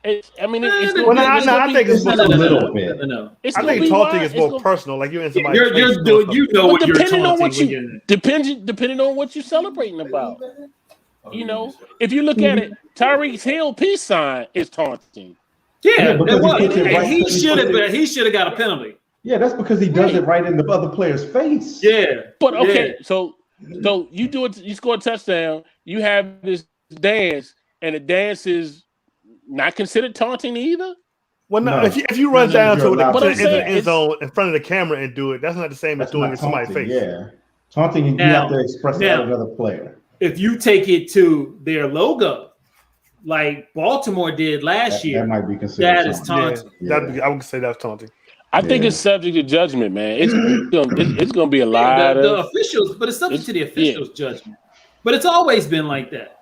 I think it's a little bit. I think taunting is more personal. Like you're in somebody's face. You know what you're depending on taunting. Depending on what you're celebrating about. You know, if you look at it, Tyreek Hill peace sign is taunting. Yeah, because he should have got a penalty. Yeah, that's because he does it right in the other player's face. Yeah, but okay, so you do it. You score a touchdown. You have this dance, and the dance is not considered taunting either. Well, no. If you run down to the end zone in front of the camera and do it, that's not the same as doing it in somebody's face. Yeah, taunting, you have to express that to another player. If you take it to their logo, like Baltimore did last year, that might be considered. That is taunting. I would say that's taunting. I think it's subject to judgment, man. It's going to be a lot of the of officials, but it's subject to the officials' judgment. But it's always been like that.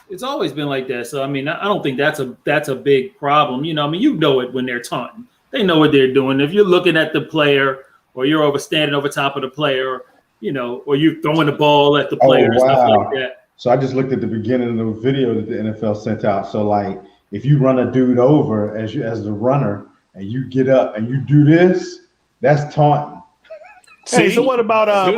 It's always been like that. So I mean, I don't think that's a big problem. You know, I mean, you know it when they're taunting. They know what they're doing. If you're looking at the player, or you're standing over top of the player, you know, or you're throwing the ball at the player and stuff like that. So I just looked at the beginning of the video that the NFL sent out. So like, if you run a dude over as the runner and you get up and you do this, that's taunting. Hey, so what about taunting?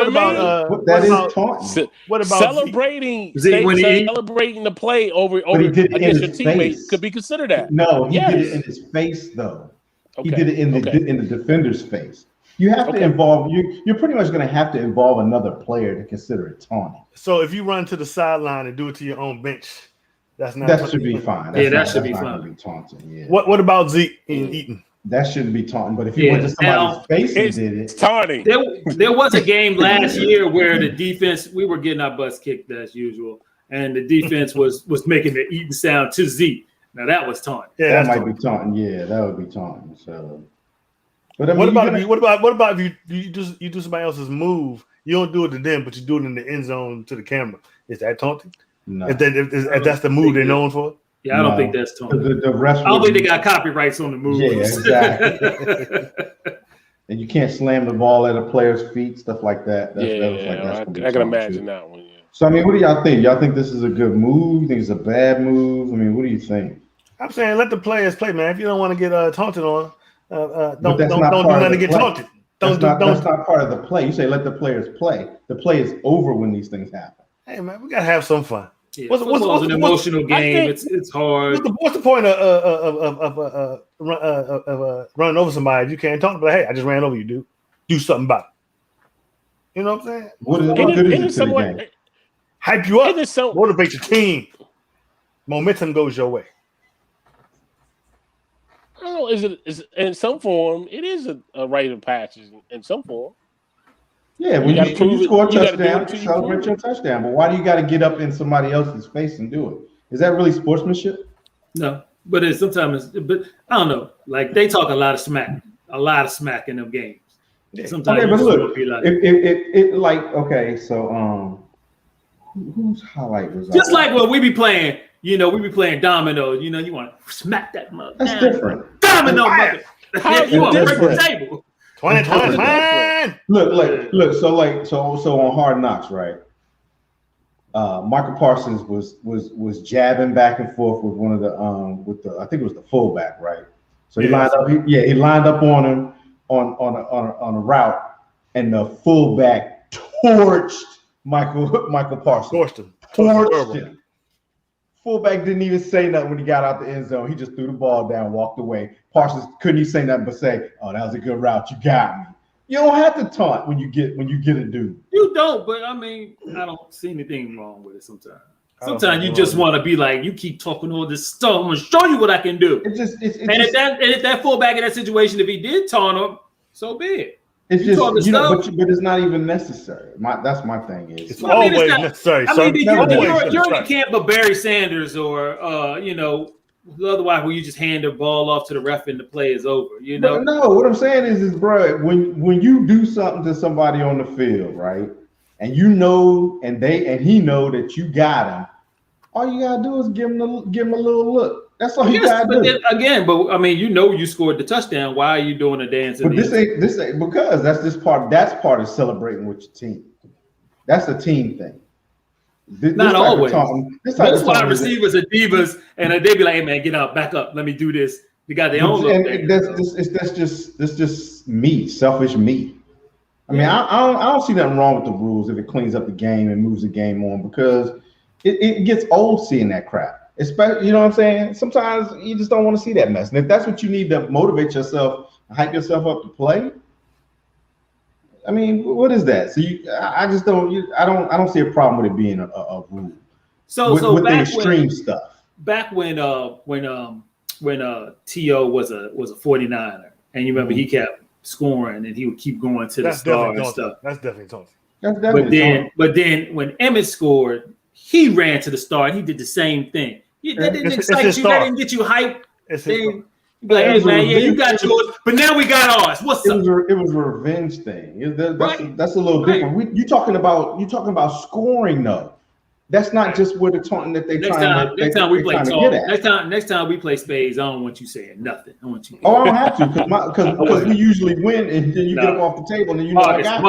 What about celebrating the play over against your teammates could be considered that? No, he did it in his face though. Okay. He did it in the defender's face. You have to involve you're pretty much going to have to involve another player to consider it taunting. So if you run to the sideline and do it to your own bench, that should be fine. That should be fine. Be taunting. Yeah. What about Zeke and Eaton? That shouldn't be taunting. But if you went to somebody's face and did it, it's taunting. There was a game last year where the defense, we were getting our butts kicked as usual, and the defense was making the Eaton sound to Zeke. Now that was taunting. Yeah, that might be taunting. Yeah, that would be taunting. So, but I mean, what about if you do somebody else's move? You don't do it to them, but you do it in the end zone to the camera. Is that taunting? No. If that's the move they're known for. Yeah, I don't think that's taunting. The rest I don't think they got copyrights on the moves. Yeah, exactly. And you can't slam the ball at a player's feet, stuff like that. I can imagine that one. Yeah. So I mean, what do y'all think? Y'all think this is a good move? Think it's a bad move? I mean, what do you think? I'm saying let the players play, man. If you don't want to get taunted on, don't do nothing to get taunted. That's not part of the play. You say let the players play. The play is over when these things happen. Hey man, we gotta have some fun. Yeah, what's an emotional game? It's hard. What's the point of running over somebody if you can't talk? But hey, I just ran over you, dude. Do something about it. You know what I'm saying? What good is it to the game? Hype you up, motivate your team. Momentum goes your way. I don't know. Is in some form? It is a rite of passage in some form. Yeah, when you score a touchdown, celebrate your touchdown. But why do you got to get up in somebody else's face and do it? Is that really sportsmanship? No, but but I don't know. Like they talk a lot of smack in them games. Yeah. Sometimes, okay, but look, whose highlight was just like when we be playing? You know, we be playing domino. You know, you want to smack that mother. That's different. Domino, mother. You want to break the table. 20. Look. So on Hard Knocks, right? Michael Parsons was jabbing back and forth with one of the I think it was the fullback, right? So he lined up. He lined up on him on a route, and the fullback torched Michael Parsons. Torched him. Fullback didn't even say nothing when he got out the end zone. He just threw the ball down, walked away. Parsons couldn't even say nothing but say, "Oh, that was a good route. You got me." You don't have to taunt when you get a dude. You don't, but I mean, I don't see anything wrong with it sometimes. Sometimes you just want to be like, you keep talking all this stuff. I'm gonna show you what I can do. If that fullback in that situation, if he did taunt him, so be it. It's but it's not even necessary. That's my thing. It's always necessary. I mean, you're in the camp of Barry Sanders or otherwise where you just hand the ball off to the ref and the play is over. You know? No, what I'm saying is, bro, when you do something to somebody on the field, right, and you know, and he know that you got him, all you gotta do is give him a little look. That's all you gotta do. But I mean, you scored the touchdown. Why are you doing a dance? But this ain't because that's part of celebrating with your team. That's a team thing. Not always. Most wide receivers are divas, and they be like, "Hey man, get out, back up, let me do this." They got their own. That's just me, selfish me. I mean, I don't see nothing wrong with the rules if it cleans up the game and moves the game on, because it gets old seeing that crap. Especially, you know what I'm saying? Sometimes you just don't want to see that mess. And if that's what you need to motivate yourself, hype yourself up to play, I mean, what is that? So I don't see a problem with it being a rule. So with the extreme stuff. Back when T.O. was a 49er, and you remember he kept scoring and he would keep going to the star and stuff. That's definitely tough. But then when Emmett scored, he ran to the star and he did the same thing. That didn't excite you. That didn't get you hyped. Like, hey man, you got yours, but now we got ours. What's up? It was a revenge thing. That's a little different. You talking about scoring though. That's not just where the taunting that they next time we play spades, I don't want you saying nothing. I want you. I don't have to because we usually win, and then you get up off the table, and then I got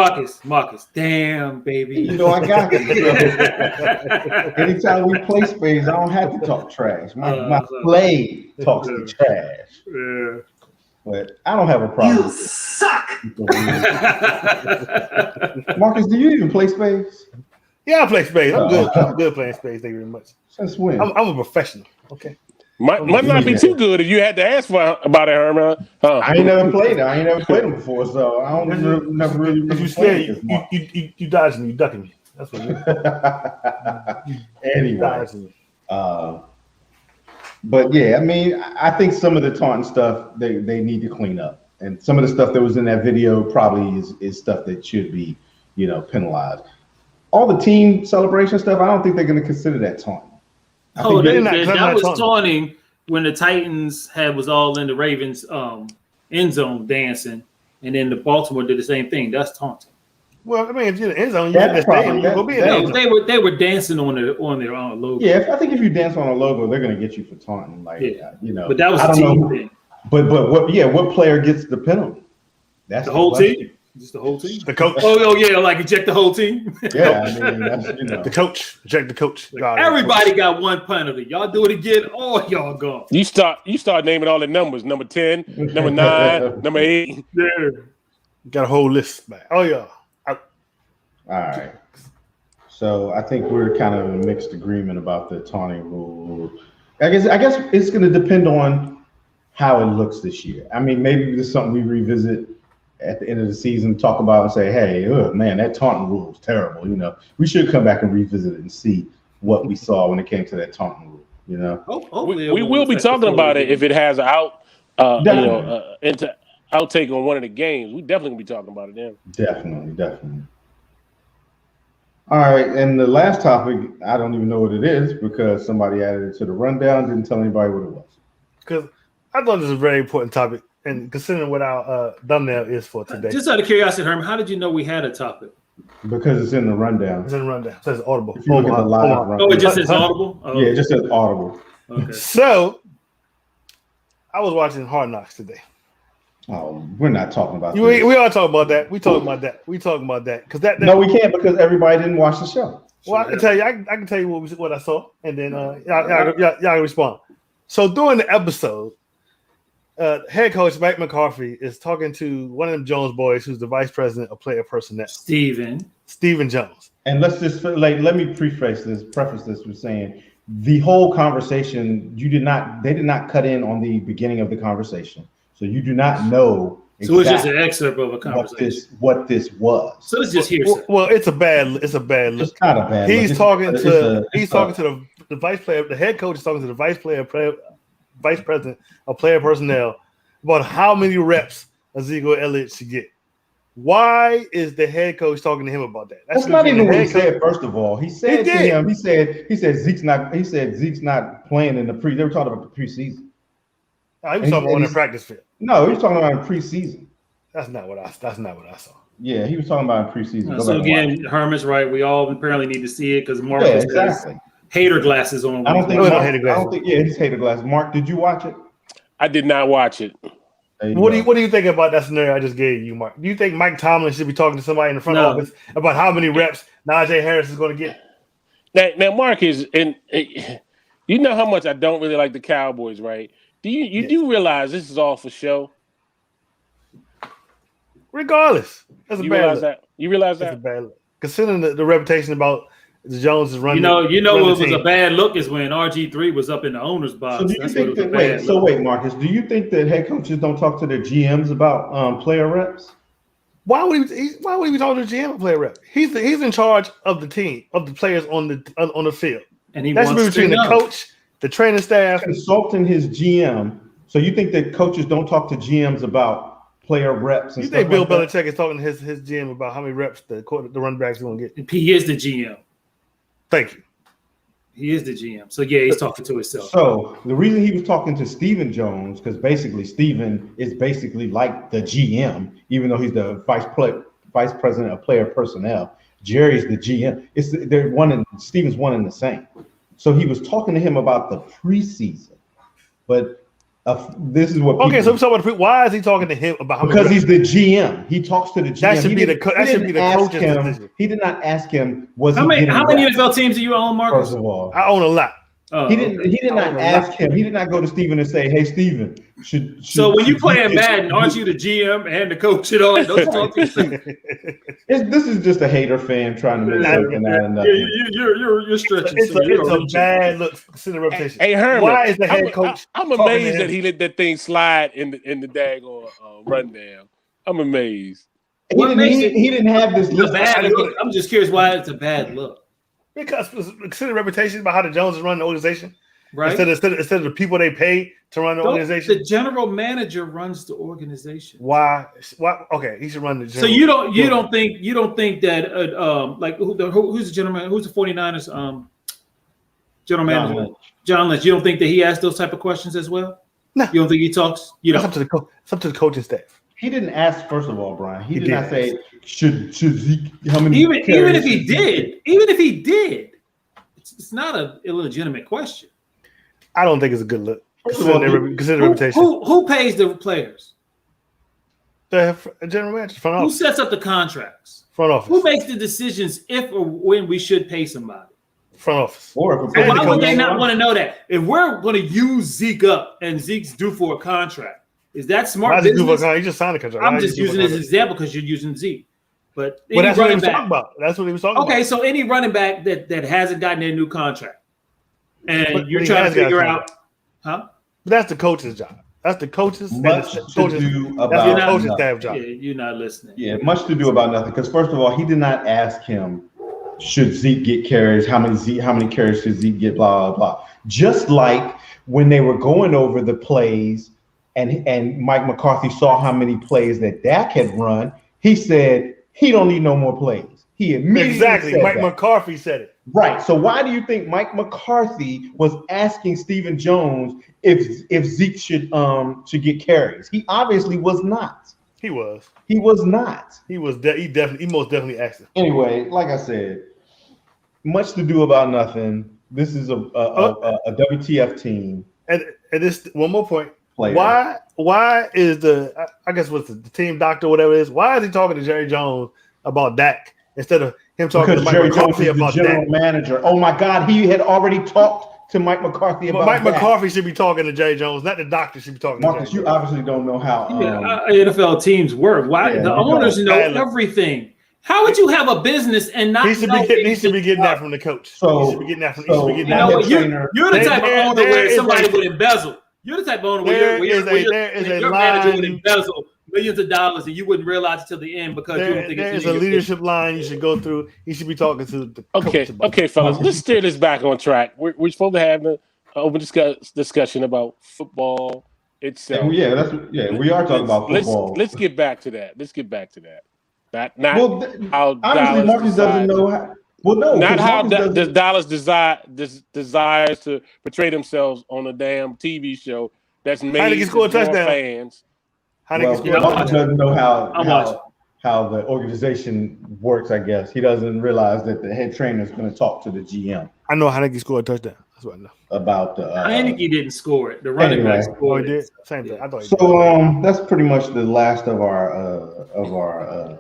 Marcus. Damn, baby. I got you. Anytime we play spades, I don't have to talk trash. My play talks the trash. Yeah. But I don't have a problem. You suck. Marcus, do you even play spades? Yeah, I play spades. I'm good. I'm good playing spades. Thank you very much. Since when? I'm a professional. Okay. Might not be too good if you had to ask about it, Herman. I ain't never played it. I ain't never played them before, so I don't never really. If you scared, you dodging me, you ducking me. That's what you're. Anyway, but yeah, I mean, I think some of the taunting stuff they need to clean up, and some of the stuff that was in that video probably is stuff that should be, penalized. All the team celebration stuff, I don't think they're going to consider that taunting. That was taunting when the Titans was all in the Ravens end zone dancing, and then the Baltimore did the same thing. That's taunting. Well, I mean, if you're in the end zone, you have to stay. They were dancing on their own logo. Yeah, I think if you dance on a logo, they're going to get you for taunting. But that was a team thing. But what player gets the penalty? That's the whole team. Just the whole team. The coach. Oh yeah, like eject the whole team. Yeah, I mean, that's, you know. The coach. Eject the coach. Like, everybody got one penalty. Y'all do it again. Oh, y'all gone. You start naming all the numbers. Number 10, number 9, number 8. Yeah. Got a whole list back. Oh yeah. All right. So I think we're kind of in a mixed agreement about the taunting rule. I guess it's going to depend on how it looks this year. I mean, maybe this is something we revisit at the end of the season, talk about and say, hey, man, that taunting rule was terrible. You know, we should come back and revisit it and see what we saw when it came to that taunting rule. You know, we will be talking about it if it has an outtake on one of the games. We definitely gonna be talking about it then. Definitely. All right, and the last topic, I don't even know what it is because somebody added it to the rundown, didn't tell anybody what it was. Because I thought this was a very important topic, and considering what our thumbnail is for today. Just out of curiosity, Herman, how did you know we had a topic? Because it's in the rundown. It's in the rundown. It says Audible. If you look at the live rundown. Oh, it just says Audible? Oh. Yeah, it just says Audible. Okay. So, I was watching Hard Knocks today. Oh, we're not talking about that. We are talking about that. We talking about that because that. No, we can't because everybody didn't watch the show. Well, I can tell you. I can tell you what I saw, and then y'all respond. So during the episode, head coach Mike McCarthy is talking to one of them Jones boys, who's the vice president of player personnel, Steven Jones. And let's just let me preface this with saying the whole conversation. They did not cut in on the beginning of the conversation. So you do not know. So it's just an excerpt of a conversation. What this was. So it's just hearsay. Well, it's a bad look. It's not a bad He's look. talking to the vice player. The head coach is talking to the vice president of player personnel about how many reps Ezekiel Elliott should get. Why is the head coach talking to him about that? That's not even what he said. First of all, he said to him, he said Zeke's not playing in the pre. They were talking about the preseason. He was talking about on the practice field. No, he was talking about in preseason. That's not what I saw. Yeah, he was talking about in preseason. So again, Herman's right. We all apparently need to see it because Marcus has hater glasses on. I don't think. Yeah, he's hater glasses. Mark, did you watch it? I did not watch it. What do you think about that scenario I just gave you, Mark? Do you think Mike Tomlin should be talking to somebody in the front office about how many reps Najee Harris is going to get? Now, Mark is you know how much I don't really like the Cowboys, right? Do you do realize this is all for show? Regardless, that's a bad look. You realize that? That's a bad look. Considering the reputation about the Jones is running. You know what was a bad look is when RG3 was up in the owner's box. So do you think wait, Marcus, do you think that head coaches don't talk to their GMs about player reps? Why would he be talking to the GM about player reps? He's in charge of the team, of the players on the field. And he that's wants between the coach, the training staff, consulting his GM. So you think that coaches don't talk to GMs about player reps? And you think Bill Belichick is talking to his GM about how many reps the run backs are going to get? He is the GM. Thank you. He is the GM. So yeah, he's talking to himself. So the reason he was talking to Steven Jones, because basically Steven is basically like the GM, even though he's the vice president of player personnel. Jerry's the GM. Steven's one and the same. So he was talking to him about the preseason, but this is what. Okay, so we're talking about why is he talking to him about? Because he's the GM. He talks to the GM. That should be the coach's decision. He did not ask him. How many NFL teams do you own, Marcus? First of all, I own a lot. He did not ask him. He did not go to Steven and say, "Hey, Steven, so when you playing Madden, aren't you the GM and the coach and all? Don't you talk to This is just a hater fan trying to make something out of nothing. You're stretching. It's a bad look. Consider reputation. Hey, Herman, why is the head coach? I'm amazed that he let that thing slide in the daggone rundown. I'm amazed. He didn't have this list. Bad look. I'm just curious why it's a bad look. Because consider reputation about how the Joneses run the organization, right? Instead of the people they pay to run the organization. The general manager runs the organization. Why? Okay, he should run the. So you don't think that like who's the general manager? Who's the 49ers general manager? John Lynch. You don't think that he asks those type of questions as well? No. You don't think he talks? It's up to the coaching staff. He didn't ask, first of all, Brian. He did not say should Zeke how many even if he did, it's not an illegitimate question. I don't think it's a good look. Consider reputation. Who pays the players? The general manager, front Who office. sets up the contracts? Front office. Who makes the decisions if or when we should pay somebody? Front office. Or So why would they not want to know that? If we're going to use Zeke up and Zeke's due for a contract, is that smart business? He just signed a contract. I'm just using it as an example because you're using Zeke. But that's what he was talking about. That's what he was talking about. Okay, so any running back that hasn't gotten their new contract, and you're trying to figure out, huh? But that's the coach's job. That's the coach's staff job. Yeah, you're not listening. Yeah, much to do about nothing. Because first of all, he did not ask him, should Zeke get carries? How many carries should Zeke get? Blah blah blah. Just like when they were going over the plays, and Mike McCarthy saw how many plays that Dak had run, he said he don't need no more plays. He immediately said Mike that. McCarthy said it. Right. So why do you think Mike McCarthy was asking Stephen Jones if Zeke should get carries? He obviously was not. He was. He was not. He was. He most definitely asked it. Anyway, like I said, much to do about nothing. This is a WTF team. And this one more point. Player. Why is the team doctor, whatever it is, why is he talking to Jerry Jones about Dak instead of him talking to Mike McCarthy about Dak? General manager. Oh my God, he had already talked to Mike McCarthy about Mike Dak. McCarthy should be talking to Jerry Jones, not the doctor should be talking Marcus, to Jerry you obviously don't know how NFL teams work. Why the owners know everything? How would you have a business and not? He should be getting that from the coach. So he should be getting that from. You're the type of owner where somebody would embezzle. You're the type of owner where your manager would embezzle millions of dollars and you wouldn't realize it till the end because you don't think it's a leadership line you should go through. He should be talking to the coach. Okay, fellas, let's steer this back on track. We're supposed to have an open discussion about football itself. we are talking about football. Let's get back to that. Not how honestly, Marcus doesn't know how. Well, no, not how Dallas desires to portray themselves on a damn TV show that's made for fans. Marcus doesn't know how the organization works. I guess he doesn't realize that the head trainer is going to talk to the GM. I know Heineke scored a touchdown. That's what I know about the. Heineke didn't score it. The running back scored it. Same thing. I thought. So that's pretty much the last of our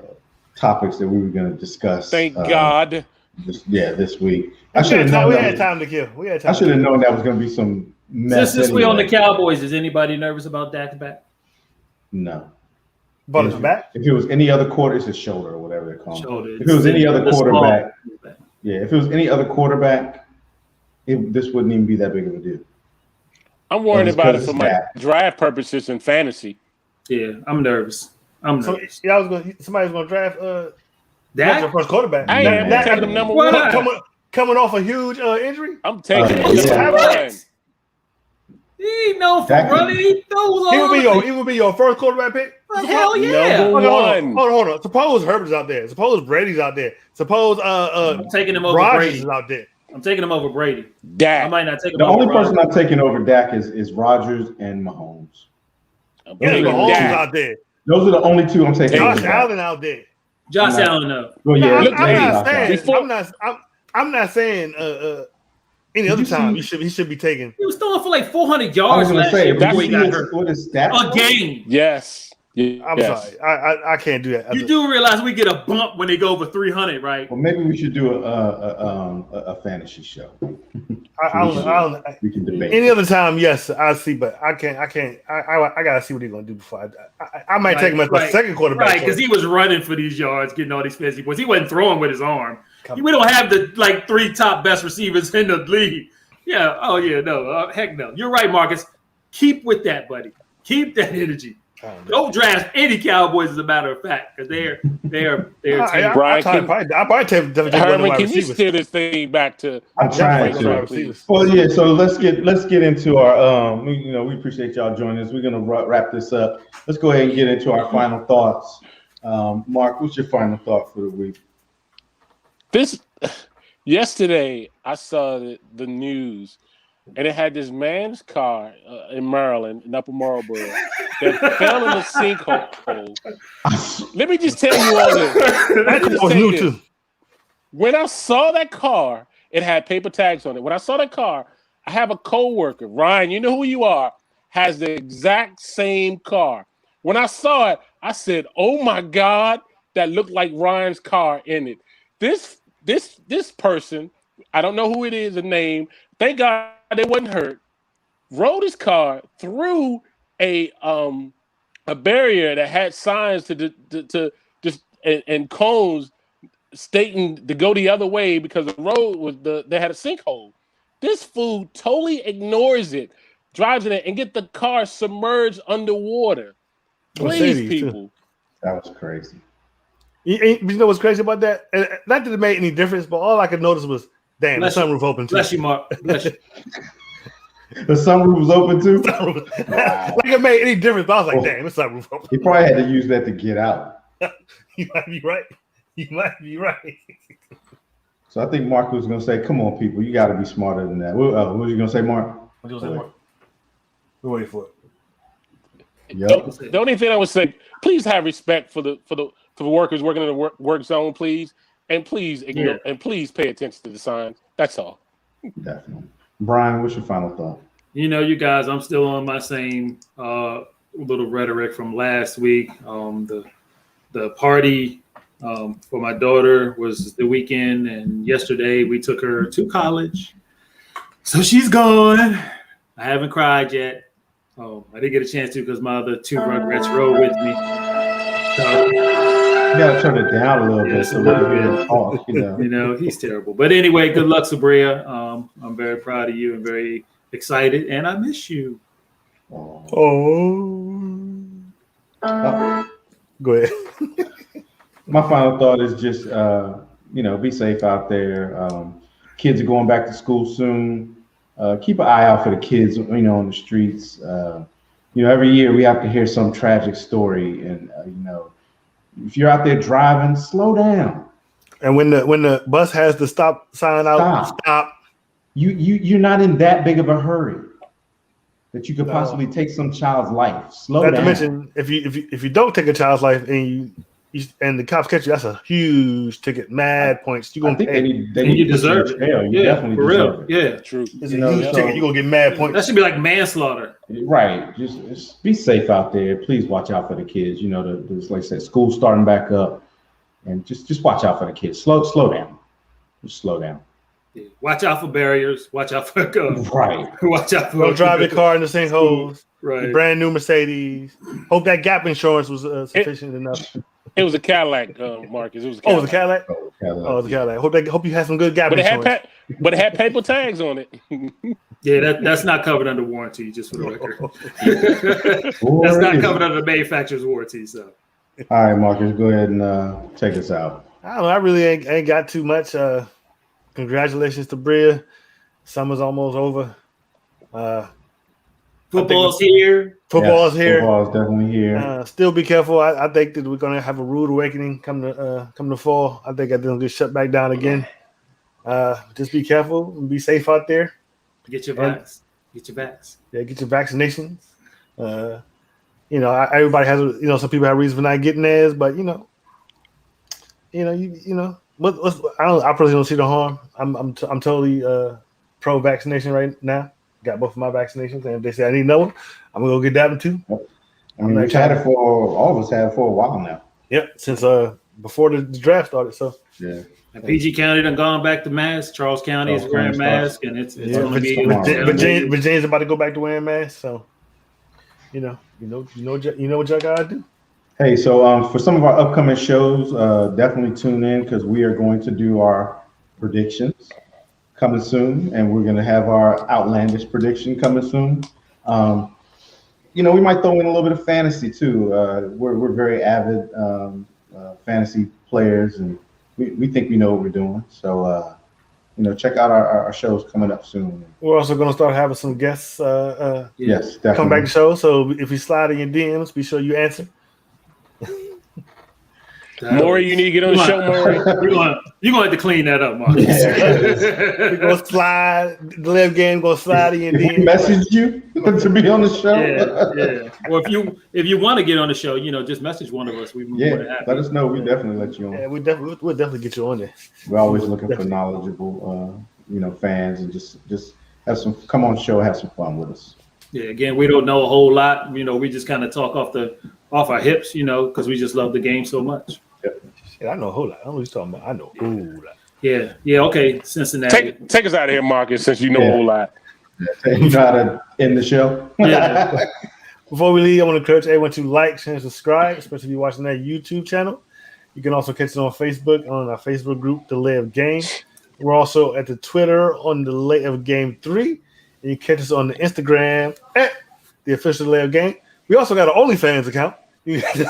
topics that we were going to discuss. Thank God. This week. We had time to kill. I should have known that was going to be some mess. Since we're on the Cowboys, is anybody nervous about Dak back? No. But his back? If it was any other quarter, it's his shoulder or whatever they call it. If it was any other quarterback, this wouldn't even be that big of a deal. I'm worried about it for my draft purposes and fantasy. Yeah, I'm nervous. Somebody's going to draft Dak? Your first quarterback. I am taking him number one. Coming off a huge injury. I'm taking him number one. He know for running. He knows He would be your first quarterback pick. Hell yeah! Number one. Hold on. Suppose Herbert's out there. Suppose Brady's out there. Suppose I'm taking him over Rodgers Brady. Is out there. I'm taking him over Brady. Dak. I might not take him. The only person I'm taking over Dak is Rodgers and Mahomes. Mahomes out there. Those are the only two I'm taking. Josh Allen out there. Josh Allen, no. Well, yeah, I'm not saying any other time he should be taking. He was throwing for like 400 yards last year before he got hurt. What is that? A game. Yes. I'm sorry. I can't do that. You do realize we get a bump when they go over 300, right? Well, maybe we should do a fantasy show. We can debate. Any other time, yes, I see, but I can't. I gotta see what he's gonna do before I might take him as my second quarterback. Right, because he was running for these yards, getting all these fancy points. He wasn't throwing with his arm. We don't have the three top best receivers in the league. Yeah. Oh yeah. No. Heck no. You're right, Marcus. Keep with that, buddy. Keep that energy. Don't draft any Cowboys, as a matter of fact, because they're Brian, I probably take Herman, can you steer this thing back to? I'm trying to. Well, yeah. So let's get into our. We appreciate y'all joining us. We're gonna wrap this up. Let's go ahead and get into our final thoughts. Mark, what's your final thought for the week? Yesterday, I saw the news. And it had this man's car in Maryland, in Upper Marlboro, that fell in a sinkhole. Let me just tell you all this. When I saw that car, it had paper tags on it. When I saw that car, I have a coworker, Ryan, you know who you are, has the exact same car. When I saw it, I said, "Oh my God, that looked like Ryan's car in it." This person, I don't know who it is, a name. Thank God they wasn't hurt. Rode his car through a barrier that had signs to just and cones stating to go the other way because the road was they had a sinkhole. This fool totally ignores it, drives in it, and get the car submerged underwater. Please, Mercedes, too. people. That was crazy. You know what's crazy about that? Not that it made any difference, but all I could notice was, damn, the sunroof open too. Bless you, Mark. Bless you. The sunroof was open too. Wow. Like it made any difference, but I was like, damn, the sunroof open. He probably had to use that to get out. You might be right. You might be right. So I think Mark was going to say, "Come on, people, you got to be smarter than that." What was you going to say, Mark? What you say, Mark? We're waiting for it. Yep. The only thing I would say, please have respect for the workers working in the work zone, please, and please ignore and please pay attention to the signs. That's all. Definitely. Brian, what's your final thought? You know, you guys, I'm still on my same little rhetoric from last week. The party for my daughter was the weekend, and yesterday we took her to college. So she's gone. I haven't cried yet. I didn't get a chance to because my other two Rugrats rode with me. So, you gotta turn it down a little bit. Yes, So a we little can bit. really talk, You know, he's terrible. But anyway, good luck, Sabria. I'm very proud of you and very excited, and I miss you. Go ahead. My final thought is just, be safe out there. Kids are going back to school soon. Keep an eye out for the kids, on the streets. Every year we have to hear some tragic story, and if you're out there driving, slow down. And when the bus has the stop sign out, stop. You're not in that big of a hurry that you could possibly take some child's life. Slow down. Not to mention, if you don't take a child's life and and the cops catch you, that's a huge ticket, mad points. I think they need you deserve it. You definitely for deserve real. it. Yeah, True. It's a huge ticket. You're gonna get mad points. That should be like manslaughter. Right. Just be safe out there. Please watch out for the kids. Like I said, school starting back up, and just watch out for the kids. Slow down. Just slow down. Yeah. Watch out for barriers. Watch out for right. Watch out for. Don't drive your car in the sinkholes. Right. Your brand new Mercedes. Hope that gap insurance was sufficient enough. It was a Cadillac, Marcus. It was a Cadillac. Oh, it was a Cadillac? Oh, it was a Cadillac. Hope you had some good gap insurance. But it had paper tags on it. Yeah, that's not covered under warranty, just for the record. That's not covered under the manufacturer's warranty. So, all right, Marcus, go ahead and take us out. I don't know. I really ain't got too much. Congratulations to Bria. Summer's almost over. Football's here. Football's here. Football's definitely here. Still be careful. I think that we're gonna have a rude awakening come to fall. I think everything's gonna shut back down again. Just be careful and be safe out there. Get your vax. Get your vax. Yeah, get your vaccinations. Everybody has some people have reasons for not getting theirs, but I personally don't see the harm. I'm totally pro vaccination right now. Got both of my vaccinations, and if they say I need another one, I'm gonna go get that one too. I mean, we've had it for all of us had it for a while now. Yep, since before the draft started. So yeah. And PG County done gone back to masks. Charles County is wearing masks, and it's only me. Virginia's about to go back to wearing masks. So you know what y'all gotta do. Hey, so for some of our upcoming shows, definitely tune in because we are going to do our predictions coming soon, and we're going to have our outlandish prediction coming soon. We might throw in a little bit of fantasy too. We're very avid fantasy players, and we think we know what we're doing. So check out our shows coming up soon. We're also going to start having some guests. Yes, definitely. Come back to show. So if you slide in your DMs, be sure you answer. Maury, you need to get on the show, Maury. You're going to have to clean that up, Mark. We're going to slide. The live game going to slide in your DMs. We message you to be on the show. Yeah. Or if you want to get on the show, just message one of us. Let us know. We definitely let you on. Yeah, we'll definitely get you on there. We're always looking for knowledgeable, fans, and just have come on the show, have some fun with us. Yeah. Again, we don't know a whole lot. We just kind of talk off off our hips, you know, because we just love the game so much. Shit, I know a whole lot. I don't know what you're talking about. I know a whole lot. Yeah. Okay, Cincinnati. Take us out of here, Marcus, since you know a whole lot. You know how to end the show? Yeah. Before we leave, I want to encourage everyone to like, share, and subscribe, especially if you're watching that YouTube channel. You can also catch it on Facebook, on our Facebook group, The Lay of Game. We're also at the Twitter on The Lay of Game 3. And you can catch us on the Instagram at The Official Lay of Game. We also got an OnlyFans account. You can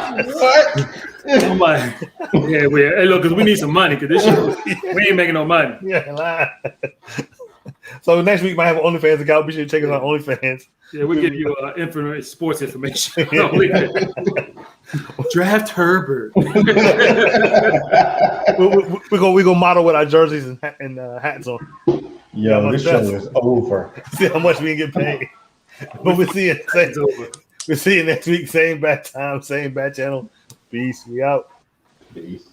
What? Oh my. Yeah, hey, look, because we need some money, because this shit, we ain't making no money. Yeah, so next week might have an OnlyFans account. Be sure to check us out on OnlyFans. Yeah, we give you sports information. Draft Herbert. we go model with our jerseys and hats on. Yo, this show is over. See how much we can get paid. But we'll see you next week. Same bad time, same bad channel. Peace. We out. Peace.